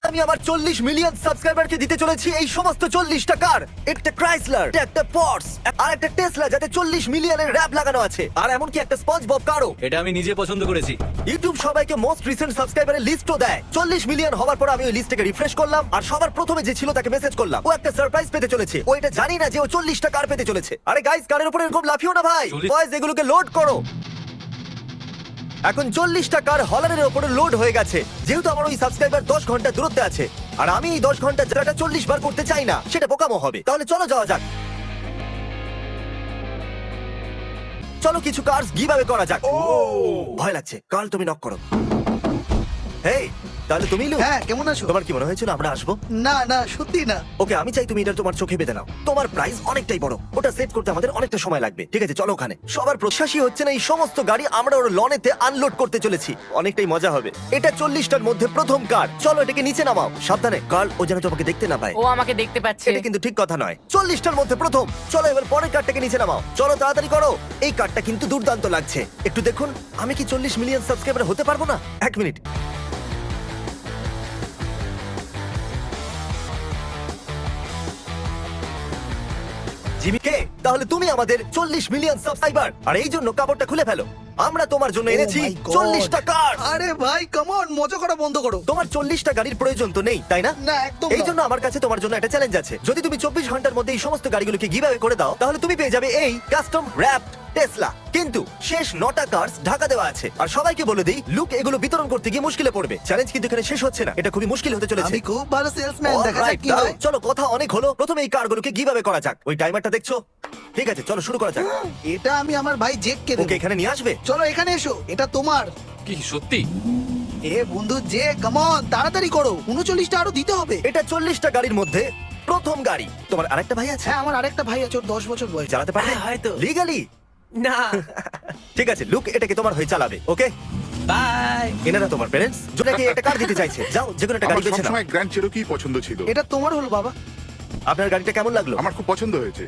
আমি আমার 40 মিলিয়ন সাবস্ক্রাইবারকে দিতে চলেছি এই সমস্ত 40টা কার। একটা ক্রাইসলার, একটা পর্স, আর একটা টেসলা যাতে 40 মিলিয়নের র‍্যাপ লাগানো আছে, আর এমনকি একটা স্পঞ্জবব কারও। এটা আমি নিজে পছন্দ করেছি। ইউটিউব সবাইকে মোস্ট রিসেন্ট সাবস্ক্রাইবারের লিস্টও দেয়। 40 মিলিয়ন হওয়ার পর আমি ওই লিস্টটাকে রিফ্রেশ করলাম, আর সবার প্রথমে যে ছিল তাকে মেসেজ করলাম। ও একটা সারপ্রাইজ পেতে চলেছে। ও এটা জানি না যে ও 40টা কার পেতে চলেছে। আরে গাইস, কারের উপরে এরকম লাফিও না ভাই। বয়েজ, এগুলোকে লোড করো। এখন 40টা কার হলারের উপরে লোড হয়ে গেছে। যেহেতু আমার ওই সাবস্ক্রাইবার 10 ঘন্টা দূরত্বে আছে, আর আমি এই 10 ঘন্টা যেটা 40 বার করতে চাই না, সেটা বোকামো হবে। তাহলে চলো যাওয়া যাক। চলো কিছু কার্স গিভঅ্যাওয়ে করা যাক। ভয় লাগছে। কার্ল, তুমি নক করো। হেই, তাহলে তুমি লু। হ্যাঁ, কেমন আছো? তোমার কি মনে হয়েছিল আমরা আসবো? না না, সত্যি না। ওকে, আমি চাই তুমি এটা তোমার চোখে বেঁধে নাও। তোমার প্রাইস অনেকটাই বড়, ওটা সেট করতে আমাদের অনেকটা সময় লাগবে। ঠিক আছে, চলো ওখানে। সবার প্রত্যাশী হচ্ছে না এই সমস্ত গাড়ি আমরা ওর লনেতে আনলোড করতে চলেছি। অনেকটাই মজা হবে। এটা 40টার মধ্যে প্রথম কার। চলো এটাকে নিচে নামাও। সাবধানে কার্ল, ও যেন তোমাকে দেখতে না পায়। ও আমাকে দেখতে পাচ্ছে। এটা কিন্তু ঠিক কথা নয়। 40টার মধ্যে প্রথম। চলো এবার পরের কারটাকে নিচে নামাও। চলো তাড়াতাড়ি করো। এই কারটা কিন্তু দুর্দান্ত লাগছে। একটু দেখুন, আমি কি 40 মিলিয়ন সাবস্ক্রাইবার হতে পারবো না? এক মিনিট। জিমি কে, তাহলে তুমি আমাদের 40 মিলিয়ন সাবস্ক্রাইবার, আর এই জন্য কাপড়টা খুলে ফেলো। আমরা তোমার জন্য এনেছি Oh my God! 40টা কার। আরে ভাই, কাম অন, মজা করা বন্ধ করো। তোমার 40টা গাড়ির প্রয়োজন তো নেই, তাই না? না, একদম এই না। জন্য আমার কাছে তোমার জন্য একটা চ্যালেঞ্জ আছে। যদি তুমি 24 ঘন্টার মধ্যে এই সমস্ত গাড়িগুলোকে গিভঅ্যাওয়ে করে দাও, তাহলে তুমি পেয়ে যাবে এই কাস্টম র‍্যাপড টেসলা। কিন্তু শেষ 9টা কার্স ঢাকা দেওয়া আছে। আর সবাইকে বলে দিই, লুক এগুলো বিতরণ করতে গিয়ে মুশকিলে পড়বে। চ্যালেঞ্জ কিন্তু এখানে শেষ হচ্ছে না, এটা খুবই মুশকিল হতে চলেছে। আমি খুব ভালো সেলসম্যান, দেখা যাক Alright, কি দাঁড়াও, হয়। চলো কথা অনেক হলো। প্রথমে এই কারগুলোকে গিভঅ্যাওয়ে করা যাক। ওই টাইমারটা দেখছো? ঠিক আছে, চলো শুরু করা যাক। এটা আমি আমার ভাই জেককে ওকে দেব। এখানে নিয়ে আসবে। চলো এখানে এসো, এটা তোমার। কি সত্যি? এ বন্ধু জে, কাম অন, তাড়াতাড়ি করো। 39টা আরো দিতে হবে। এটা 40টা গাড়ির মধ্যে প্রথম গাড়ি। তোমার আরেকটা ভাই আছে? হ্যাঁ, আমার আরেকটা ভাই আছে, ওর 10 বছর বয়স। চালাতে পারবে? হ্যাঁ, হয়তো। লিগালি? না। ঠিক আছে, লুক এটাকে তোমার হয়ে চালাবে। ওকে, বাই। এনারা তোমার প্যারেন্টস। জোনাকে একটা কার দিতে চাইছে। যাও, যে কোনো একটা গাড়ি আমার বেছে নাও। সবসময় গ্র্যান্ড চেরোকি পছন্দ ছিল। এটা তোমার হলো বাবা। আপনার গাড়িটা কেমন লাগলো? আমার খুব পছন্দ হয়েছে।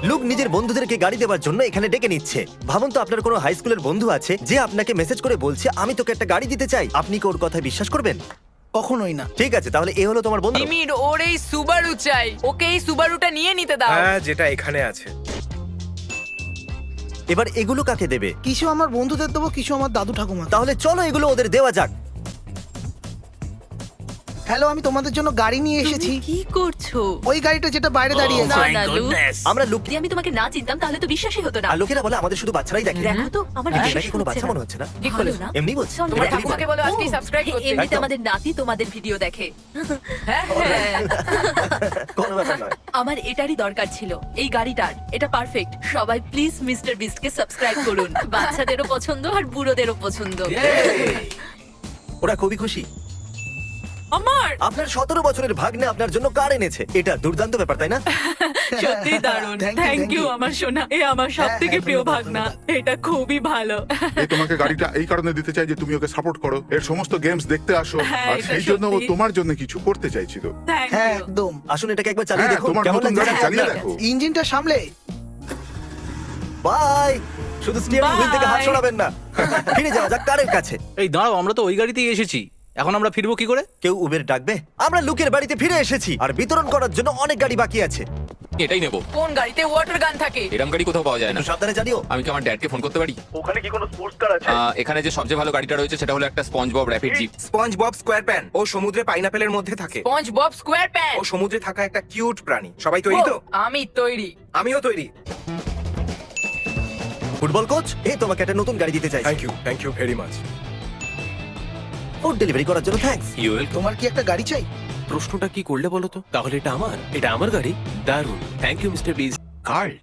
লুক নিজের বন্ধুদেরকে গাড়ি দেওয়ার জন্য এখানে ডেকে নিচ্ছে। ভাবুন তো, আপনার কোনো হাই স্কুলের বন্ধু আছে যে আপনাকে মেসেজ করে বলছে আমি তোকে একটা গাড়ি দিতে চাই। আপনি কি ওর কথা বিশ্বাস করবেন? কখনোই না। ঠিক আছে, তাহলে এ হলো তোমার বন্ধু। জিমির ওর এই সুবারু চাই। ওকে এই সুবারুটা নিয়ে নিতে দাও। হ্যাঁ, যেটা এখানে আছে। এবার এগুলো কাকে দেবে? কিছু আমার বন্ধুদের দেবো, কিছু আমার দাদু ঠাকুমা। তাহলে চলো এগুলো ওদের দেওয়া যাক। হ্যালো, আমি তোমাদের জন্য গাড়ি নিয়ে এসেছি। তুমি কি করছো? ওই গাড়িটা যেটা বাইরে দাঁড়িয়ে না আছে। না লুক, আমরা লুক, যদি আমি তোমাকে না চিনতাম তাহলে তো বিশ্বাসই হতো না। আর লোকেরা বলে আমাদের শুধু বাচ্চারাই দেখে। দেখো তো, আমার কিন্তু বিশ্বাসই এনাকে কোনো হচ্ছে বাচ্চা না। মনে হচ্ছে না। ঠিক ভালো বলেছো। না? এমনি বলছি। চলো, তোমার দেখো। ঠাকুমাকে বলো আজকেই সাবস্ক্রাইব করতে। এমনিতে একদম। আমাদের নাতি তোমাদের ভিডিও দেখে। হ্যাঁ, হ্যাঁ। কোনো ব্যাপার নয়। আমার এটারই দরকার ছিল, এই গাড়িটার। এটা পারফেক্ট। সবাই প্লিজ মিস্টার বিস্টকে সাবস্ক্রাইব করুন। বাচ্চাদেরও পছন্দ আর বুড়োদেরও পছন্দ। ওরা খুবই খুশি। আমার আপনার 17 বছরের ভাগ্নে আপনার জন্য কার এনেছে। এটা দুর্দান্ত ব্যাপার, তাই না? সত্যি দারুণ। Thank you, thank thank you you. আমার সোনা। এ আমার সবথেকে প্রিয় ভাগনা। এটা খুবই ভালো। এই তোমাকে গাড়িটা এই কারণে দিতে চাই যে তুমি ওকে সাপোর্ট করো, এর সমস্ত গেমস দেখতে আসো, হ্যাঁ, আর এটা সেই জন্য ও সত্যি। তোমার জন্য কিছু করতে চাইছিল। থ্যাংক হ্যাঁ, ইউ। একদম। আসুন এটাকে একবার চালিয়ে হ্যাঁ, দেখুন তোমার কেমন নতুন লাগছে। গাড়ি চালিয়ে হ্যাঁ, দেখো। ইঞ্জিনটা সামলে। বাই। শুধু স্টিয়ারিং হুইল থেকে হাত Bye. সরাবেন না। ফিরে যাওয়া যাক কারের কাছে। এই দাঁড়াও, আমরা তো ওই গাড়িতেই এসেছি। এখন আমরা ফিরবো কি করে? কেউ উবের ডাকবে? আমরা লুকের বাড়িতে ফিরে এসেছি, আর বিতরণ করার জন্য অনেক গাড়ি বাকি আছে। এটাই নেবো। কোন গাড়িতে ওয়াটার গান থাকে? এরকম গাড়ি কোথাও পাওয়া যায় না। একটু সাবধানে জানিও। আমি কি আমার ড্যাডকে ফোন করতে পারি? ওখানে কি কোনো স্পোর্টস কার আছে? এখানে যে সবচেয়ে ভালো গাড়িটা রয়েছে সেটা হলো একটা SpongeBob rapid jeep. SpongeBob SquarePants ও সমুদ্রে পাইনাপেলের মধ্যে থাকে। SpongeBob SquarePants. ও সমুদ্রে থাকা একটা কিউট প্রাণী। সবাই তৈরি তো? আমি তৈরি। আমিও তৈরি। ফুটবল কোচ, এই তোমাকে একটা নতুন গাড়ি দিতে চাই। Thank you very much. Food delivery করার জন্য থ্যাঙ্কস। তোমার কি একটা গাড়ি চাই? প্রশ্নটা কি করলে বলো তো? তাহলে এটা আমার গাড়ি। দারুণ, থ্যাংক ইউ মিস্টার বিজ। কার্ল,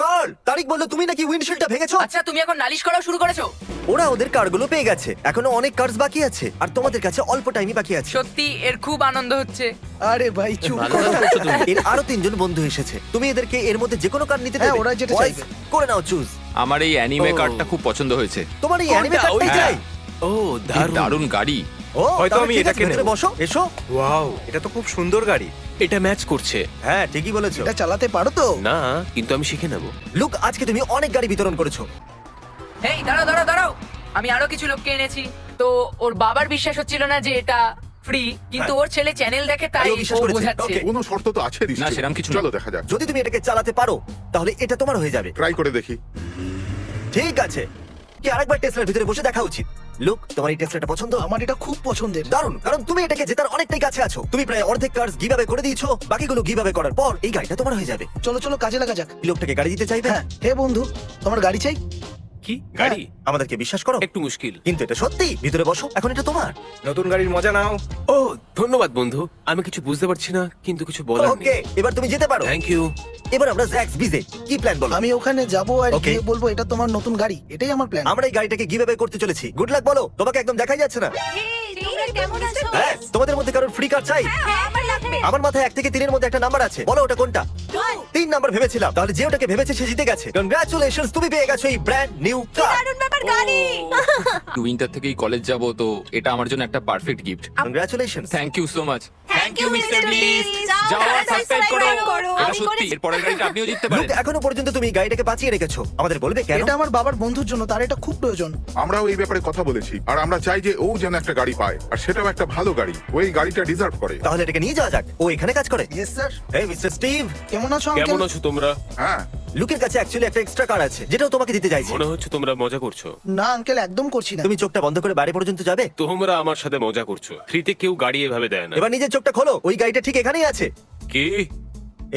কার, তারিক বললো তুমি নাকি উইন্ডশিল্ডটা ভেঙেছো। আচ্ছা, তুমি এখন নালিশ করা শুরু করেছো? ওরা ওদের কারগুলো পেয়ে গেছে। এখনো অনেক কার্স বাকি আছে, আর তোমাদের কাছে অল্প টাইমই বাকি আছে। সত্যি এর খুব আনন্দ হচ্ছে। আরে ভাই, চুপ ভালো করো। কাজ করছো তুমি। এর আরো 3 জন বন্ধু এসেছে। তুমি এদেরকে এর মধ্যে যে কোনো কার নিতে হ্যাঁ, দেবে। ওরা যেটা Boys, চাইবে। করে নাও চুজ। আমার এই অ্যানিমে ও। কারটা খুব পছন্দ হয়েছে। তোমার এই অ্যানিমে কোনটা? কারটাই ওইটা? চাই। ও কি দারুণ। দারুণ গাড়ি। ও, হয়তো তাহলে আমি ঠিক আছে, এটাকে ভেতরে নেব। বসো, এসো। ওয়াও, এটা তো খুব সুন্দর গাড়ি। এটা ম্যাচ করছে। হ্যাঁ, ঠিকই বলেছো। এটা চালাতে পারো তো? না, কিন্তু আমি শিখে নেব। লুক, আজকে তুমি অনেক গাড়ি বিতরণ করেছো। এই দাঁড়াও দাঁড়াও দাঁড়াও। আমি আরো কিছু লোককে এনেছি। তো ওর বাবার বিশ্বাস হচ্ছিল না যে এটা ফ্রি, কিন্তু ওর ছেলে চ্যানেল দেখে তাই ও বিশ্বাস ও করেছে। বোঝাচ্ছে। Okay. কোনো শর্ত তো আছে না, সেরকম কিছু না। চলো দেখা যাক, যদি তুমি এটাকে চালাতে পারো তাহলে এটা তোমার হয়ে যাবে। ট্রাই করে দেখি। ঠিক আছে, কি আরেকবার টেসলার ভিতরে বসে দেখা উচিত। লুক, তোমার এই টেসলাটা পছন্দ? আমার এটা খুব পছন্দের। দারুণ, কারণ তুমি এটাকে জেতার অনেকটাই কাছে আছো। তুমি প্রায় অর্ধেক কার্স গিভঅ্যাওয়ে করে দিয়েছো, বাকিগুলো গিভঅ্যাওয়ে করার পর এই গাড়িটা তোমার হয়ে যাবে। চলো চলো কাজে লাগা যাক। এই লোকটাকে গাড়ি দিতে চাইবে? হ্যাঁ, হে বন্ধু, তোমার গাড়ি চাই? কি গাড়ি? আমাদেরকে বিশ্বাস করো, একটু মুশকিল। কিন্তু এটা সত্যি। ভিতরে বসো, এখন এটা তোমার। নতুন গাড়ির মজা নাও। ও ধন্যবাদ বন্ধু, আমি কিছু বুঝতে পারছি না কিন্তু কিছু বলার ওকে, নেই। এবার তুমি যেতে পারো। Thank you. এবার আমরা জ্যাক্স বিজে কি প্ল্যান বলো? আমি ওখানে যাবো আর Okay. গিয়ে বলবো এটা তোমার নতুন গাড়ি, এটাই আমার প্ল্যান। আমরা এই গাড়িটাকে গিভঅ্যাওয়ে করতে চলেছি। গুড লাক বলো, তোমাকে একদম দেখাই যাচ্ছে না। হ্যাঁ, তোমাদের মধ্যে কারোর ফ্রি কার চাই? আমার মাথায় 1 থেকে 3 এর মধ্যে একটা নাম্বার আছে, বলো ওটা কোনটা? 3 নাম্বার ভেবেছিলাম, তাহলে যে ওটাকে ভেবেছে সে জিতে গেছে। কংগ্রাচুলেশনস, তুমি পেয়ে গেছো এই ব্র্যান্ড নিউ কার। উইন্টার থেকেই কলেজ যাব, তো এটা আমার জন্য একটা perfect gift. Congratulations. Thank you so much. Thank you mister Beast. যাও আর সাবস্ক্রাইব করো। এটা সত্যি, এর পরের গাড়িটা আপনিও জিততে পারেন। এখনো পর্যন্ত তুমি এই গাড়িটাকে বাঁচিয়ে রেখেছো, আমাদের বলবে কেন? এটা আমার বাবার বন্ধুর জন্য, তার এটা খুব প্রয়োজন। আমরাও এই ব্যাপারে কথা বলেছি, আর আমরা চাই যে ও যেন একটা গাড়ি পায়, আর সেটাও একটা ভালো গাড়ি। ও এই গাড়িটা ডিজার্ভ করে। তাহলে এটাকে নিয়ে যাওয়া যাক। ও এখানে কাজ করে। Yes sir. এই মিস্টার স্টিভ, কেমন আছো কেমন আঙ্কেল? আছো তোমরা? হ্যাঁ, লুকের কাছে অ্যাকচুয়ালি একটা এক্সট্রা কার আছে, যেটাও তোমাকে দিতে চাইছি। মনে হচ্ছে তোমরা মজা করছো। না আঙ্কেল, একদম করছি না। তুমি চোখটা বন্ধ করে বাইরে পর্যন্ত যাবে। তোমরা আমার সাথে মজা করছো। ফ্রিতে কেউ গাড়ি এভাবে দেয় না। এবার নিজের চোখটা খোলো, ওই গাড়িটা ঠিক এখানেই আছে। কি?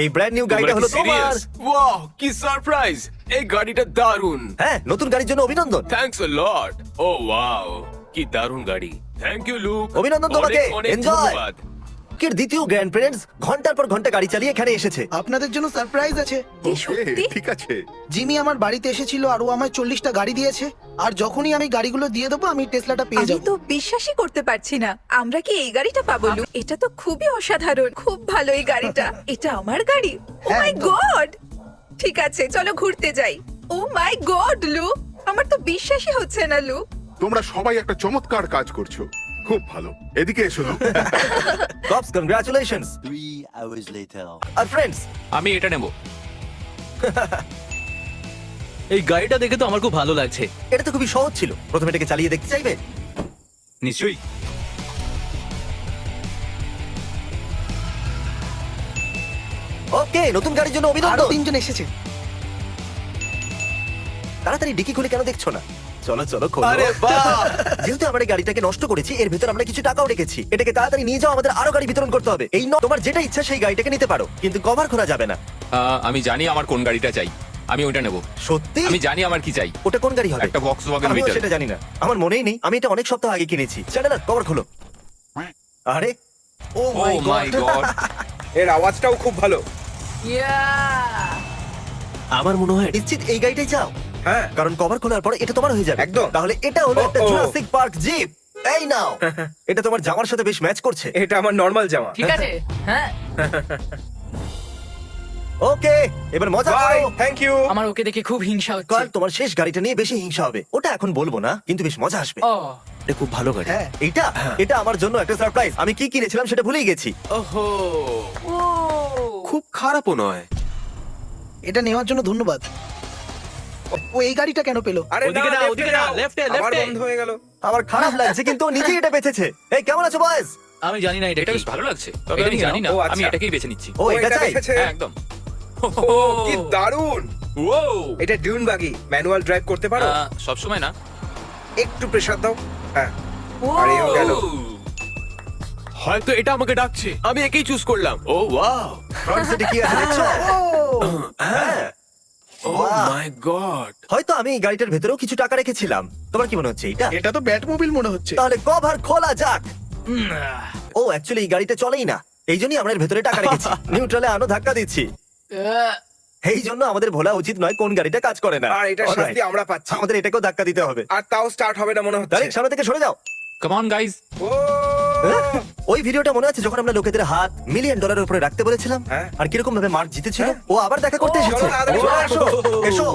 এই ব্র্যান্ড নিউ গাড়িটা হলো তোমার। ওয়াও, কি সারপ্রাইজ! এই গাড়িটা দারুণ। হ্যাঁ, নতুন গাড়ির জন্য অভিনন্দন। Thanks a lot. O wow, কি দারুণ গাড়ি। Thank you Luke. অভিনন্দন তোমাকে। অনেক Enjoy! ধন্যবাদ। কের দ্বিতীয় গ্র্যান্ড প্যারেন্টস ঘন্টার পর ঘন্টা গাড়ি চালিয়ে এখানে এসেছে। আপনাদের জন্য সারপ্রাইজ আছে। ওকে, ঠিক আছে। জিমি আমার বাড়িতে এসেছিল আর ও আমায় 40টা গাড়ি দিয়েছে। আর যখনই আমি গাড়িগুলো দিয়ে দেবো আমি টেসলাটা পেয়ে আমি যাবো। তো বিশ্বাসই করতে পারছি না আমরা কি এই গাড়িটা পাবো লু? এটা তো খুবই অসাধারণ, খুব ভালো এই গাড়িটা। এটা আমার গাড়ি? ও হ্যাঁ, মাই একদম। গড! ঠিক আছে চলো ঘুরতে যাই। ও মাই গড লু, আমার তো বিশ্বাসই হচ্ছে না লু। তোমরা সবাই একটা চমৎকার কাজ করছো, খুব ভালো। এদিকে এসো look. Corps, congratulations. 3 hours later. আর ফ্রেন্ডস, আমি এটা নেব। এই গাড়িটা দেখে তো আমার খুব ভালো লাগছে। এটা তো খুবই সহজ ছিল। প্রথমে এটাকে চালিয়ে দেখতে চাইবে? নিশ্চয়ই। ওকে, নতুন গাড়ির জন্য আরো অভিনন্দন। 3 জন এসেছে। তাড়াতাড়ি ডিকি খুলে কেন দেখছো না? চলো চলো খোলো। আরে বাহ! যেহেতু আমরা এই গাড়িটাকে নষ্ট করেছি, এর ভিতর আমরা কিছু টাকাও রেখেছি। এটাকে তাড়াতাড়ি নিয়ে যাও, আমাদের আরো গাড়ি বিতরণ করতে হবে। এই তোমার যেটা ইচ্ছা সেই গাড়িটাকে নিতে পারো, কিন্তু কভার খোলা যাবে না। আমি জানি আমার কোন গাড়িটা চাই, আমি ওইটা নেব। সত্যি? আমি জানি আমার কি চাই। ওটা কোন গাড়ি হবে? একটা Volkswagen আমিও Beetle। সেটা জানি না, আমার মনেই নেই। আমি এটা অনেক সপ্তাহ আগে কিনেছি। চ্যানেলার কভার খোলো। আরে ও ও মাই গড! এর আওয়াজটাও খুব ভালো। ইয়া! আমার মনে হয় নিশ্চিত এই গাড়িটাই চাও? হ্যাঁ, কারণ কভার খোলার পরে এটা তোমার হয়ে যাবে। একদম। তাহলে এটা হলো একটা ও, ও। Jurassic Park jeep. এই নাও। এটা তোমার জামার সাথে বেশ ম্যাচ করছে। এটা আমার নর্মাল জামা। ঠিক আছে, হ্যাঁ। ওকে, এবার মজা বাই, করো। Thank you. আমার ওকে দেখে খুব হিংসা হচ্ছে। কাল তোমার শেষ গাড়িটা নিয়ে বেশি হিংসা হবে। ওটা এখন বলবো না, কিন্তু বেশ মজা আসবে। ও, এটা খুব ভালো গাড়ি। হ্যাঁ, এটা এটা আমার জন্য একটা সারপ্রাইজ। আমি কি কিনেছিলাম সেটা ভুলেই গেছি। ওহো, ও, খুব খারাপও নয়। এটা নেওয়ার জন্য ধন্যবাদ। ও এই গাড়িটা কেন পেলো? আরে ওদিকে না, left-এ ওদিকে না, যাও। left-এ, আবার left-এ। বন্ধ হয়ে গেল। আমার খারাপ লাগছে, কিন্তু ও নিজেই এটা বেঁচেছে। এই কেমন আছো বয়েজ? আমি জানি না এটা এটা কি। বেশ ভালো লাগছে, তবে এটা আমি নিয়ে জানি না। নাও। ও, আচ্ছা। আমি এটাকেই বেছে নিচ্ছি। ও এটা চাই? দেখেছে? হ্যাঁ, একদম। ও, কি দারুণ! ও, এটা ডিউন বাগি, ম্যানুয়াল ড্রাইভ করতে পারো? সব সময় না। একটু প্রেসার দাও। হ্যাঁ, ও। আরে ও গেল। হয়তো এটা আমাকে ডাকছে। আমি একেই চুজ করলাম। ও ওয়াও, ফ্রন্ট সিটে কি আছে দেখছো? হ্যাঁ। ও বাহ। মাই গড। হয়তো আমি এই গাড়িটার ভেতরেও কিছু টাকা রেখেছিলাম। তোমার কি মনে হচ্ছে এটা? এটা তো ব্যাটমোবিল মনে হচ্ছে। তাহলে কভার খোলা যাক। ও অ্যাকচুয়ালি এই গাড়িটা চলেই না, এই জন্যই আমরা এর ভেতরে টাকা রেখেছি। নিউট্রালে আনো ধাক্কা দিচ্ছি। এই জন্য আমাদের ভোলা উচিত নয় কোন গাড়িটা কাজ করে না। আর এটা Alright, শাস্তি আমরা পাচ্ছি। আমাদের এটাকেও ধাক্কা দিতে হবে। আর তাও স্টার্ট হবে না মনে হচ্ছে। ডাইরেক্ট সামনে থেকে সরে যাও। Come on guys. ও ওই ভিডিওটা মনে আছে যখন আমরা লোকেদের হাত মিলিয়ন ডলারের উপরে রাখতে বলেছিলাম হ্যাঁ। আর কিরকম ভাবে মার্ক জিতেছিল ও আবার দেখা করতে ও, এসেছে চলো তাড়াতাড়ি চলে আসো। এসো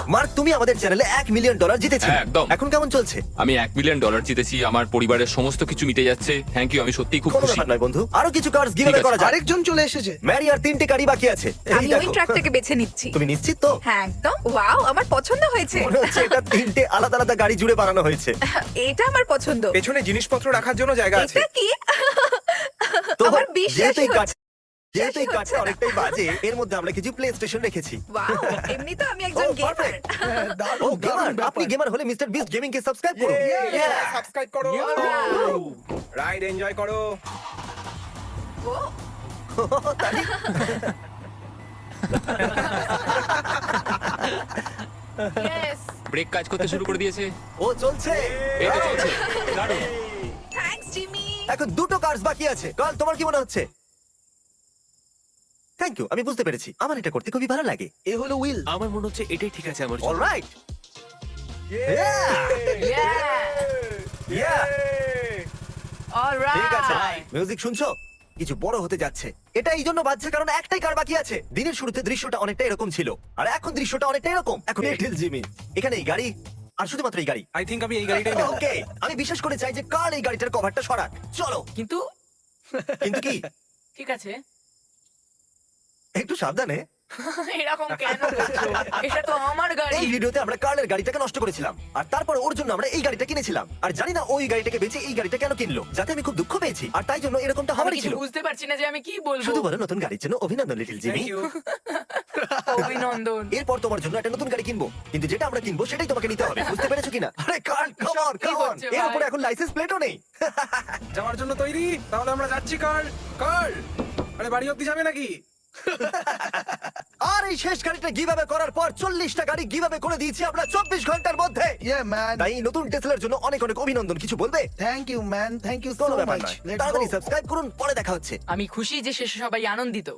মার্ক তুমি আমাদের চ্যানেলে $1 মিলিয়ন জিতেছো হ্যাঁ, একদম। এখন কেমন চলছে আমি $1 মিলিয়ন জিতেছি, আমার পরিবারের সমস্ত কিছু মিটে যাচ্ছে। থ্যাংক ইউ, আমি সত্যিই খুব কোনো খুশি। ব্যাপার নয় বন্ধু আরো কিছু কার্ডস গিভঅ্যাওয়ে ঠিক আছে। করা যাক আরেকজন চলে এসেছে। ম্যারি আর 3টে গাড়ি বাকি আছে এই আমি ওই দেখো। ট্রাকটাকে বেছে নিচ্ছি। তুমি নিশ্চিত তো হ্যাঁ একদম। ওয়াও, আমার পছন্দ হয়েছে। মনে হচ্ছে এটা 3টে আলাদা আলাদা গাড়ি জুড়ে বানানো হয়েছে এটা আমার পছন্দ। পেছনে জিনিসপত্র রাখার জন্য জায়গা আছে। এটা কি? তো আমার যেহেতু বিশ্বাসই এই কাঠ- হচ্ছে যেহেতু এই কাঠটা হচ্ছে না। অনেকটাই বাজে এর মধ্যে আমরা কিছু প্লে স্টেশন রেখেছি ওয়াও, এমনি তো আমি একজন Oh, গেমার। perfect. হ্যাঁ, ও দারুণ, গেমার দারুণ ব্যাপার। আপনি গেমার হলে মিস্টার বিস্ট গেমিং কে সাবস্ক্রাইব করুন সাবস্ক্রাইব করো। রাইড এনজয় করো। Yes! ব্রেক কাজ করতে শুরু করে দিয়েছে। ও চলছে এই তো চলছে, দারুণ। Thanks Jimmy. এখন দুটো কার্স বাকি আছে কাল তোমার কি মনে হচ্ছে থ্যাংক ইউ আমি বুঝতে পেরেছি আমার এটা করতে খুবই ভালো লাগে এ হলো উইল। আমার মনে হচ্ছে এটাই ঠিক আছে আমার জন্য। Alright Yeah! All ঠিক আছে right! মিউজিক শুনছো কিছু বড় হতে যাচ্ছে এটা এই জন্য বাজছে কারণ একটাই কার বাকি আছে দিনের শুরুতে দৃশ্যটা অনেকটা এরকম ছিল আর এখন দৃশ্যটা অনেকটা এরকম এখন লিটল জিমি এখানে এই গাড়ি আর শুধুমাত্র এই গাড়ি আই থিংক আমি এই গাড়িটাই নেব। ওকে আমি বিশেষ করে চাই যে কার এই গাড়িটার কভারটা সরাক চলো কিন্তু কিন্তু কি ঠিক আছে একটু সাবধানে এরকম কেন করছো? এটা তো আমার গাড়ি। এই ভিডিওতে আমরা কার্লের গাড়িটাকে নষ্ট করেছিলাম আর তারপর ওর জন্য আমরা এই গাড়িটা কিনেছিলাম আর জানি না ওই গাড়িটাকে বেচে এই গাড়িটা কেন কিনলো যাতে আমি খুব দুঃখ পেয়েছি আর তাই জন্য এরকমটা আমি হবারই কিছু ছিল বুঝতে পারছি না যে আমি কি বলবো। শুধু বলো নতুন গাড়ির জন্য অভিনন্দন লিটল জিমি Thank you. অভিনন্দন। এরপর তোমার জন্য একটা নতুন গাড়ি কিনবো কিন্তু যেটা আমরা কিনবো সেটাই তোমাকে নিতে হবে বুঝতে পেরেছো কিনা আরে কার্ল কাম অন কি হচ্ছে এর ভাই? উপরে এখন লাইসেন্স প্লেটও নেই যাওয়ার জন্য তৈরি? তাহলে আমরা যাচ্ছি কার্ল। কার্ল, আরে বাড়ি অব্দি যাবে নাকি? আর এই শেষ গাড়িটা গিভঅ্যাওয়ে করার পর 40টা গাড়ি গিভঅ্যাওয়ে করে দিয়েছি আমরা 24 ঘন্টার মধ্যে ইয়া ম্যান। তাই এই নতুন টেসলার জন্য অনেক অনেক অভিনন্দন কিছু বলবে thank you man, thank you so কোনো ব্যাপার মাচ। নয় তাড়াতাড়ি সাবস্ক্রাইব করুন পরে দেখা হচ্ছে আমি খুশি যে শেষে সবাই আনন্দিত।